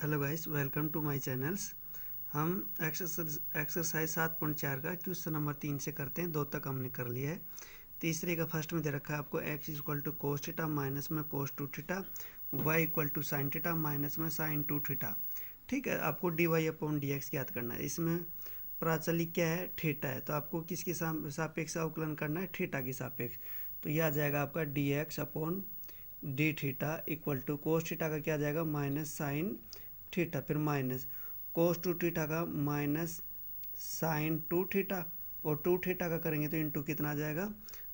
Hello guys, welcome to my channels. हम exercise 7.4 का question number 3 से करते हैं। 2 तक हमने कर लिया है। तीसरे का फर्स्ट में दे रखा है आपको x equal to cos theta minus में cos 2 theta, y equal to sine theta minus में साइन 2 थीटा। ठीक है, आपको D Y upon D X याद करना है। इसमें प्राचलिक क्या है, थीटा है, तो आपको किसके सापेक्ष अवकलन करना है, थीटा के सापेक्ष। तो यह आ जाएगा आपका D x upon D theta equal to cos theta का क्या आ जाएगा, माइनस साइन थीटा, फिर माइनस कोस 2 थीटा का माइनस साइन 2 थीटा, और 2 थीटा का करेंगे तो इंटू कितना आ जाएगा,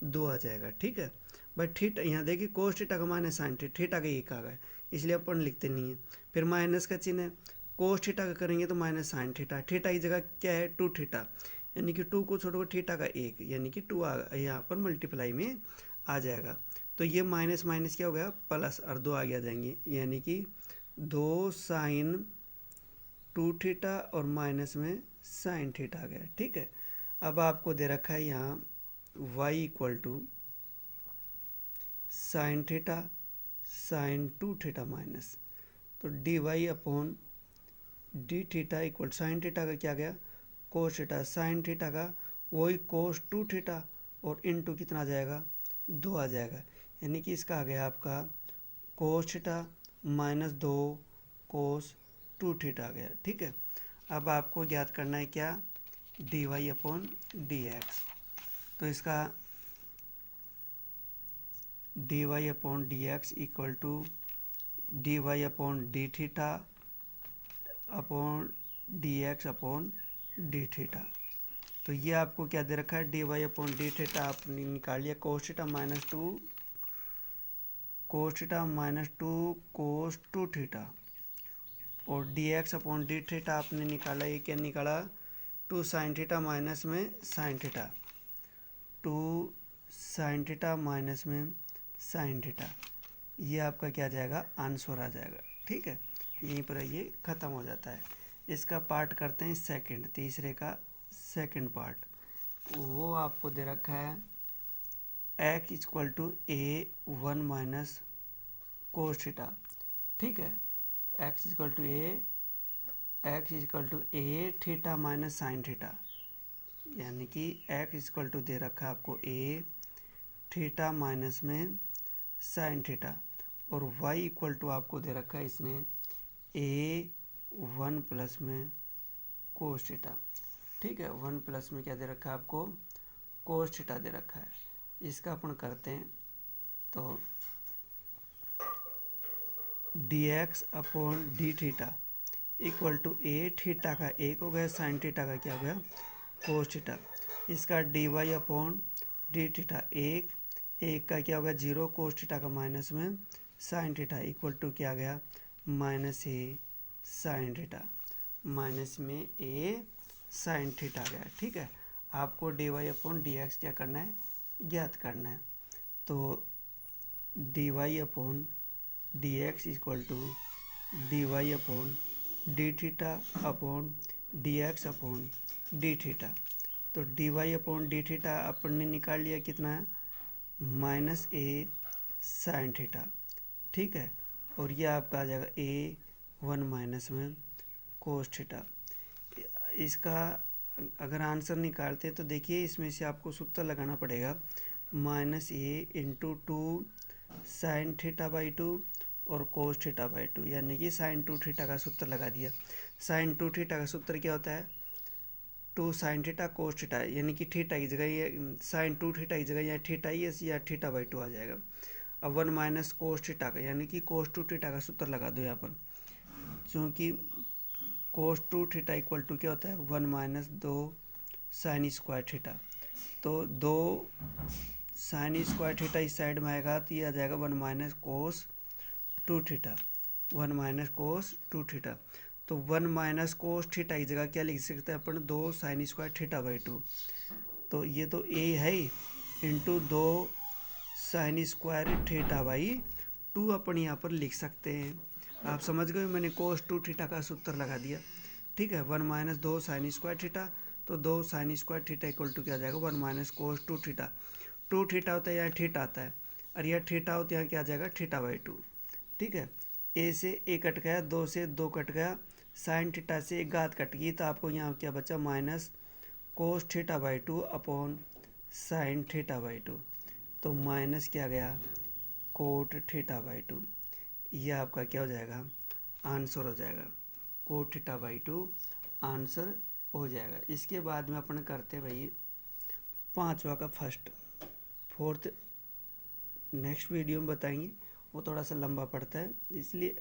2 आ जाएगा। ठीक है भाई, थीटा यहाँ देखिए कोस थीटा का माइनस साइन थीटा का एक आ गया, इसलिए अपन लिखते नहीं है। फिर माइनस का चिन्ह है, कोस थीटा का करेंगे तो माइनस साइन थीटा, थीटा की जगह क्या है 2 थीटा, यानी कि 2 को छोड़कर थीटा का एक, यानी कि 2 यहाँ पर मल्टीप्लाई में आ जाएगा। तो ये माइनस माइनस क्या हो गया, प्लस, और 2 आगे आ जाएंगे, यानी कि 2 साइन 2 थीटा और माइनस में साइन थीटा आ गया। ठीक है, अब आपको दे रखा है यहाँ y equal to sine theta sine 2 theta minus, तो d Y upon D theta equal sine theta का क्या गया, कोस थीटा, साइन थीटा का वही कोस 2 थीटा, और इनटू कितना आ जाएगा, 2 आ जाएगा, यानी कि इसका आ गया आपका cos theta minus 2 cos 2 theta आ गया। ठीक है, अब आपको ज्ञात करना है क्या, D Y upon D X. तो इसका D Y upon D x equal to D Y upon D theta upon D x upon D theta. तो ये आपको क्या दे रखा है, D Y upon D theta आपने निकाल लिया, cos theta minus 2 cos theta minus 2 cos 2 theta, और D x upon D theta आपने निकाला, ये क्या निकाला, 2 साइन थीटा माइनस में sine theta, 2 sign theta minus में साइन थीटा, ये आपका क्या आ जाएगा, आंसर आ जाएगा। ठीक है, यहीं पर ये ख़त्म हो जाता है। इसका पार्ट करते हैं सेकंड, तीसरे का सेकंड पार्ट, वो आपको दे रखा है x equal to A 1 minus cos theta. ठीक है, x equal to A theta minus sine theta, यानी कि x इक्वल टू दे रखा है आपको ए थीटा माइनस में साइन थीटा, और y इक्वल टू आपको दे रखा है इसने ए 1 प्लस में कोस थीटा। ठीक है, 1 प्लस में क्या दे रखा है आपको, कोस थीटा दे रखा है। इसका अपन करते हैं, तो D x upon D theta equal to A theta का एक हो गया, साइन थीटा का क्या हो गया, कोस थीटा। इसका D Y upon D theta एक का क्या होगा, 0, कोस थीटा का माइनस में साइन थीटा इक्वल टू क्या गया, minus a sine theta, minus में ए साइन थीटा गया। ठीक है, आपको D Y upon D x क्या करना है, ज्ञात करना है। तो d Y upon D x equal to D Y upon D theta upon D x upon D theta. तो d Y upon D theta अपन ने निकाल लिया, कितना है, माइनस ए साइन थीटा। ठीक है, और यह आपका आ जाएगा ए 1 माइनस में कोस थीटा। इसका अगर आंसर निकालते हैं तो देखिए इसमें से आपको सूत्र लगाना पड़ेगा, minus A into 2 sine theta by 2 और कोस थीटा बाई 2, यानी कि साइन 2 थीटा का सूत्र लगा दिया। साइन 2 थीटा का सूत्र क्या होता है, 2 साइन थीटा कोस थीटा, यानी कि थीटा की जगह ये साइन 2 थीटा की जगह या थीटा ही या थीटा बाई 2 आ जाएगा। अब 1 माइनस कोस थीटा का, यानी कि कोस 2 थीटा का सूत्र लगा दो यहाँ पर, क्योंकि कोस 2 थीटा इक्वल टू क्या होता है, 1 माइनस 2 साइन स्क्वायर थीटा। तो 2 साइन स्क्वायर थीटा इस साइड में आएगा, तो ये आ जाएगा 1 minus cos 2 theta, 1 minus cos 2 theta. तो 1 माइनस कोस थीटा की जगह क्या लिख सकते हैं अपन, 2 साइन स्क्वायर थीटा बाई 2। तो ये तो ए है into 2 sine square theta by 2 अपन यहाँ पर लिख सकते हैं। आप समझ गए, मैंने कोस 2 थीटा का सूत्र लगा दिया। ठीक है, 1 माइनस 2 साइन स्क्वायर थीटा, तो 2 sine square theta equal to क्या आ जाएगा, 1 माइनस कोस 2 थीटा। 2 थीटा होता है यहाँ थीटा आता है, और यह थीटा होता है यहाँ क्या आ जाएगा, थीटा बाई 2। ठीक है, ए से ए कट गया, 2 से 2 कट गया, साइन थीटा से एक घात कट गई, तो आपको यहाँ क्या बचा minus cos theta by 2 upon sine theta by 2। तो माइनस क्या गया कोट थीटा बाई 2। ये आपका क्या हो जाएगा आंसर हो जाएगा, कोट थीटा बाई 2 आंसर हो जाएगा। इसके बाद में अपन करते हैं भाई पांचवा का फर्स्ट, फोर्थ नेक्स्ट वीडियो में बताएंगे, वो थोड़ा सा लंबा पड़ता है, इसलिए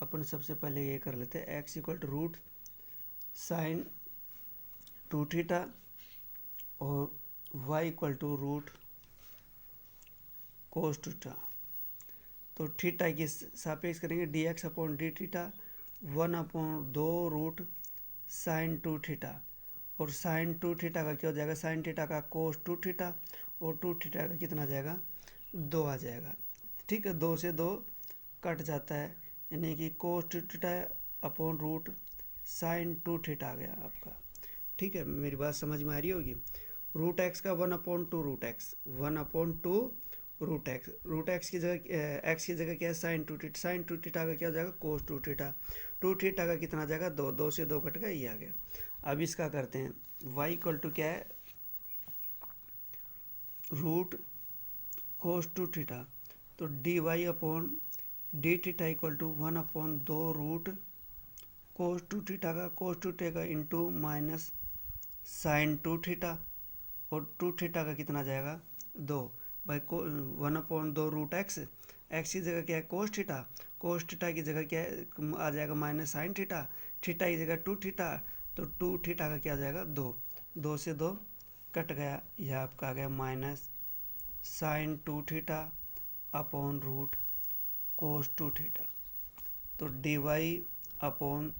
अपन सबसे पहले ये कर लेते हैं। X equal to root sine 2 theta और y equal to root cos theta. तो थीटा की सापेक्ष करेंगे d x upon D theta 1 upon 2 root sine 2 theta, और साइन 2 थीटा का क्या हो जाएगा साइन थीटा का कोस 2 थीटा, और 2 थीटा का कितना आ जाएगा 2 आ जाएगा। ठीक है, 2 से 2 कट जाता है, यानी कि cos 2 theta upon root sine 2 theta आ गया आपका। ठीक है, मेरी बात समझ में आ रही होगी। रूट एक्स का 1 upon 2 root x, 1 upon 2 root x की जगह एक्स की जगह क्या है साइन 2 थीटा, साइन 2 थीटा का क्या हो जाएगा कोस 2 थीटा, 2 थीटा का कितना आ जाएगा 2, 2 से 2 कट गया, ये आ गया। अब इसका करते हैं y इक्वल टू क्या है रूट कोस 2 थीटा, तो d Y upon D theta equal to 1 upon 2 root cos 2 theta का cos 2 theta into minus sine 2 theta, और 2 थीटा का कितना आ जाएगा 2 by 1 upon 2 root x, x की जगह क्या है कोस थीटा की जगह क्या है आ जाएगा माइनस साइन थीटा, थीटा की जगह 2 थीटा, तो 2 थीटा का क्या आ जाएगा 2, 2 से 2 कट गया, यह आपका आ गया minus sine 2 theta upon root cos 2 theta. तो d Y upon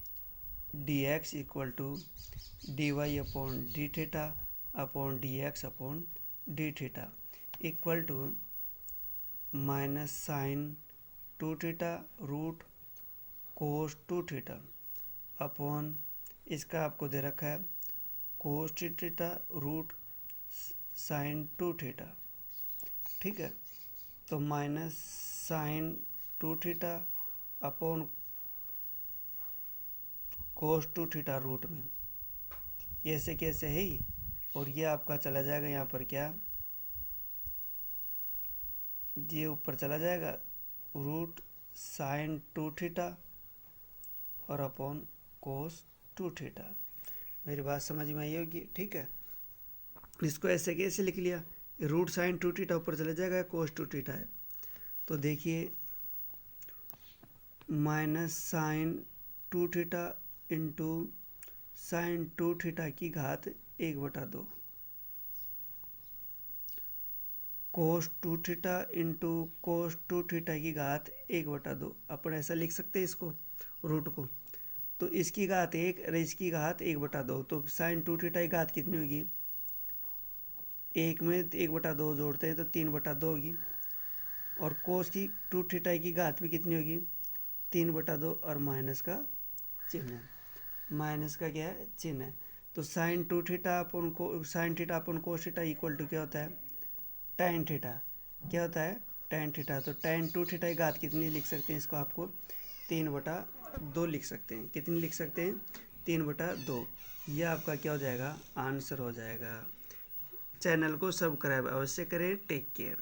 D x equal to D Y upon D theta upon D x upon D theta equal to minus sine 2 theta root cos 2 theta upon इसका आपको दे रखा है cos theta root sine 2 theta. ठीक है, तो minus sine 2 theta upon cos 2 theta root में, ऐसे कैसे है ही, और ये आपका चला जाएगा यहाँ पर क्या ये ऊपर चला जाएगा रूट साइन 2 थीटा और अपॉन कोस 2 थीटा। मेरी बात समझ में आई होगी। ठीक है, इसको ऐसे कैसे लिख लिया, रूट साइन 2 थीटा ऊपर चला जाएगा, कोस 2 थीटा है, तो देखिए minus sine 2 theta into sine 2 theta की घात 1/2 cos 2 theta into cos 2 theta की घात 1/2। अपन ऐसा लिख सकते हैं इसको रूट को, तो इसकी घात 1 और इसकी घात 1/2, तो साइन 2 थीटा की घात कितनी होगी 1 में 1/2 जोड़ते हैं तो 3/2 होगी, और कोस की 2 थीटा की घात भी कितनी होगी 3/2, और माइनस का चिन्ह है, माइनस का क्या है चिन्ह है। तो साइन 2 थीटा अपन को sine theta upon cos theta equal to क्या होता है tan थीटा, क्या होता है tan थीटा, तो tan 2 थीटा की घात कितनी लिख सकते हैं, इसको आपको 3/2 लिख सकते हैं। कितनी लिख सकते हैं 3/2। यह आपका क्या हो जाएगा आंसर हो जाएगा। चैनल को सब्सक्राइब अवश्य करें। Take care.